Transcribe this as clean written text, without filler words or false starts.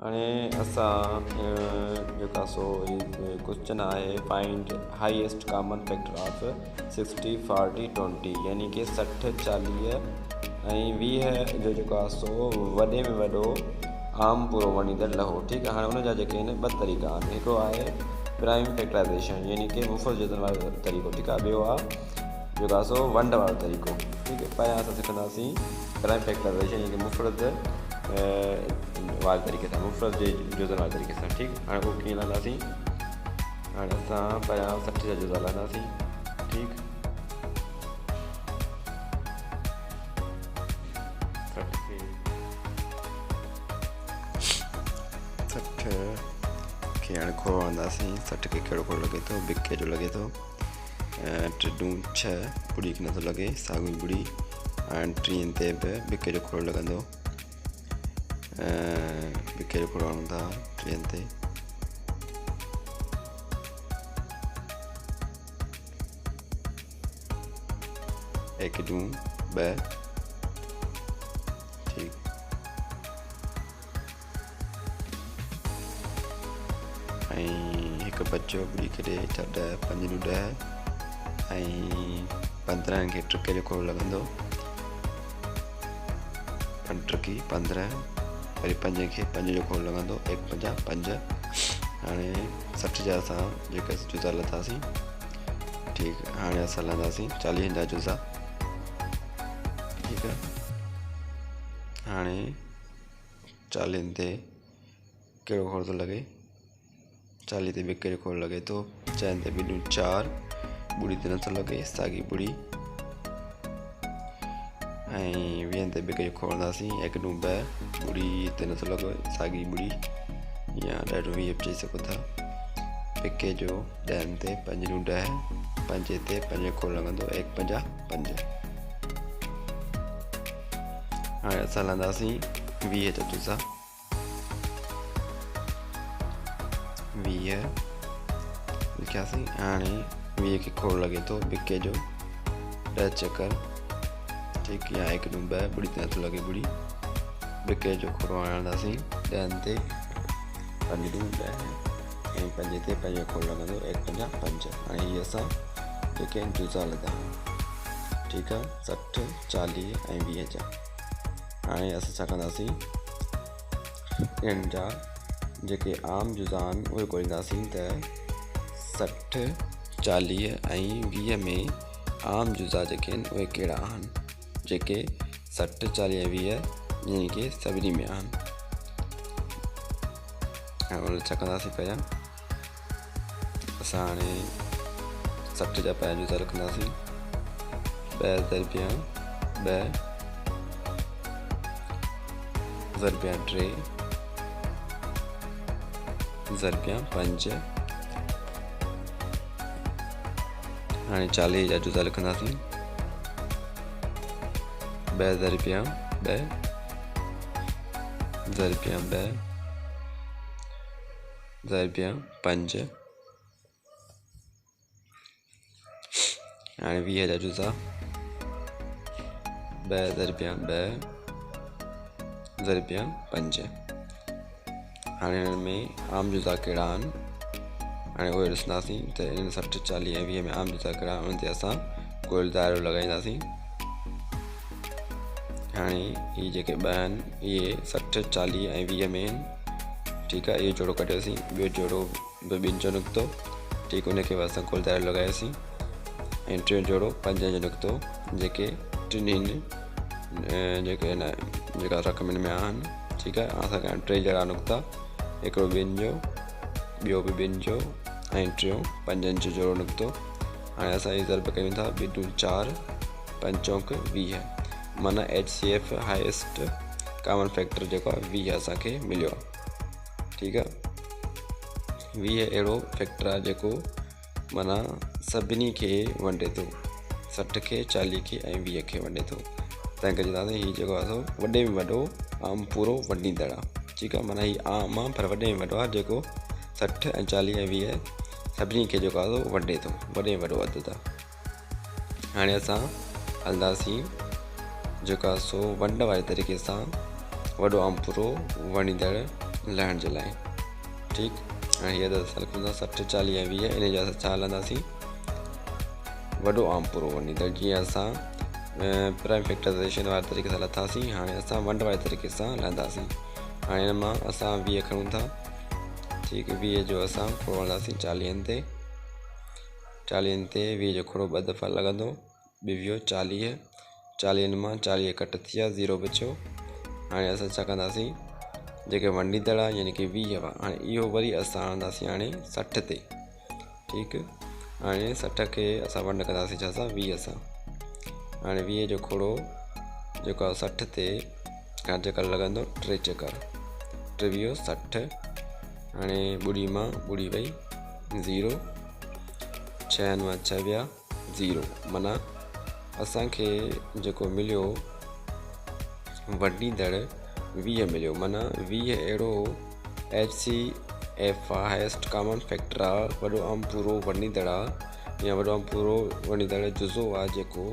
हाणे असां जेका सो क्वेश्चन आहे find highest common factor of 60 40 20 यानी कि 60 40 ऐं 20 जो जेको आहे सो वॾे में वॾो आम पूरो वणींदड़ लहो। ठीकु आहे। हाणे हुनजा जेके आहिनि ॿ तरीक़ा आहिनि। हिकिड़ो आहे प्राइम फैक्टराइज़ेशन यानी कि मुफ़्त जोड़ण वारो तरीक़ो। ठीकु आहे। ॿियो आहे जेको आहे सो वंड वारो तरीक़ो। ठीकु आहे। पहिरियां असां सिखंदासीं प्राइम फैक्टराइज़ेशन यानी कि मुफ़्त वारे तरीक़े सां, मुफ़्त जे जुज़नि वारे तरीक़े सां। ठीकु। हाणे उहो कीअं हलंदासीं। हाणे असां पहिरियां 60 जा जुज़ हलंदासीं। ठीकु। 60 खे हाणे खोड़ वणंदासीं। 60 खे कहिड़ो खोड़ लॻे थो, बिके जो लॻे थो। 3 6 ॿुड़ी खे नथो लॻे, साॻी ॿुड़ी। हाणे 3 ते बि बिके जो खोड़ लॻंदो। बिके जो खोड़ वणूं था 3 ते। एक 2 2 ठीकु। ऐं हिकु बचो ॿुड़ी खे ॾे 10 5 ॾूं 10 ऐं 15 खे ट्रिके जो खोड़ लॻंदो। 5 ट्रिकी 15 वरी 5 खे 5 जो खोड़ लॻंदो। 1 5 5। हाणे 60 जा असां जेके जुज़ा लथासीं। ठीकु। हाणे असां हलंदासीं 40 जा जुज़ा। ठीकु आहे। हाणे 40 ते कहिड़ो खोड़ थो लॻे। 40 ते बिके जो खोड़ लॻे थो। 4 ते 2 4 ॿुड़ी ते नथो लॻे, साॻी ॿुड़ी। ऐं 20 ते बिके जो खोड़ हणंदासीं। 1 2 2 ॿुड़ी ते नथो लॻे, साॻी ॿुड़ी या ॾाढो 20 बि चई सघो था। बिके जो 10 ते 5 ॾूं 10 5 ते 5 खोड़ लॻंदो। 1 5 5। हाणे असां हलंदासीं 20 जा जुज़ा। 20 लिखियासीं। हाणे 20 खे खोड़ लॻे थो, बिके जो 10 चकर। ठीकु। या 1 2 2 ॿुड़ी ते नथो लॻे, ॿुड़ी। बिके जो खोड़ हणंदासीं 10 ते 5 ॾूं 10 ऐं 5 ते 5 खोड़ लॻंदो। 1 5 5। हाणे इहे असां जेके जुज़ा लधा। ठीकु आहे। 60 40 ऐं 20 जा। हाणे असां छा कंदासीं, इन जा जेके आम जुज़ा आहिनि उहे ॻोल्हींदासीं त 60 40 ऐं 20 में आम जुज़ा जेके आहिनि उहे कहिड़ा आहिनि, जेके 60 40 ऐं 20 यानी कि सभिनी में आहिनि। हाणे उन छा कंदासीं, पहिरियां असां हाणे 60 जा पहिरियां जुज़ा रखंदासीं। 2 ज़रबिया 2 ज़रबिया 3 ज़रबिया 5। हाणे 40 जा जुज़ा लिखंदासीं। 2 ज़रबिया 2 ज़रबिया 2 ज़रबिया 5। हाणे 20 जा जुज़ा। 2 ज़रबिया 2 ज़रबिया 5। हाणे हिन में आम जुज़ा कहिड़ा आहिनि हाणे उहे ॾिसंदासीं त इन 60 40 ऐं 20 में आम जुज़ा कहिड़ा आहिनि, उन ते असां गोल दाइरो लॻाईंदासीं। हाणे इहे जेके ॿ आहिनि इहे 60 40 ऐं 20 में आहिनि। ठीकु आहे। इहो जोड़ो कढियोसीं। ॿियो जोड़ो बि ॿिनि जो निकितो। ठीकु। उनखे बि असां गोल दाइरो लॻायोसीं। ऐं टियों जोड़ो 5 जो निकितो, जेके टिनिनि जेके न जेका रक़मनि में आहिनि। ठीकु आहे। असांखे 3 जहिड़ा निकिता, हिकिड़ो 2 जो, ॿियो बि 2 जो ऐं टियों 5 जो जोड़ो निकितो। हाणे असां इहे ज़रब कयूं था। 2 2 4 5 चौक 20 माना HCF हाईएस्ट कॉमन फैक्टर जेको आहे 20 असांखे मिलियो आहे। ठीकु आहे। 20 अहिड़ो फैक्टर आहे जेको माना सभिनी खे वंडे थो। 60 खे 40 खे ऐं 20 खे वंडे थो। तंहिं करे चवंदासीं हीउ जेको आहे वॾे में वॾो आम पूरो वंडींदड़ आहे। ठीकु आहे। माना हीउ आम आहे पर वॾे में वॾो आहे, जेको 60 ऐं 40 ऐं 20 सभिनी खे जेको आहे वंडे थो, वॾे में वॾो अदद आहे। हाणे असां हलंदासीं जेको आहे सो वंड वारे तरीक़े सां वॾो आम पूरो वणींदड़ लहण जे लाइ। ठीकु, हाणे हीअ त असां लिखूं था 60 40 ऐं 20, इन जा असां छा हलंदासीं, वॾो आम पूरो वंडींदड़। जीअं असां प्राइम फैक्टराइज़ेशन वारे तरीक़े सां लथासीं, हाणे असां वंड वारे तरीक़े सां हलंदासीं। हाणे हिन मां असां 20 खणूं था। ठीकु, 20 जो असां खोड़ो हलंदासीं 40 ते, 20 जो खोड़ो 2 दफ़ा लॻंदो, ॿियो वियो 40, 40 मां 40 कट थी विया, 0 बचियो। हाणे असां छा कंदासीं, जेके वंडीदड़ आहे यानी कि 20 हुआ, हाणे इहो वरी असां हणंदासीं हाणे 60 ते। ठीकु, हाणे 60 खे असां वंड कंदासीं छा सां, 20 सां। हाणे 20 जो खोड़ो जेको आहे 60 ते हर चकर लॻंदो 3 चकर, 3 60। हाणे ॿुड़ी मां ॿुड़ी वई 0, 6 मां 6 विया 0, माना असांखे जेको मिलियो वंडीदड़ 20 मिलियो। माना 20 अहिड़ो HCF आहे, हाइएस्ट कॉमन फैक्टर आहे, वॾो आम पूरो वंडीदड़ आहे या वॾो आम पूरो वंडीदड़ जुज़ो आहे जेको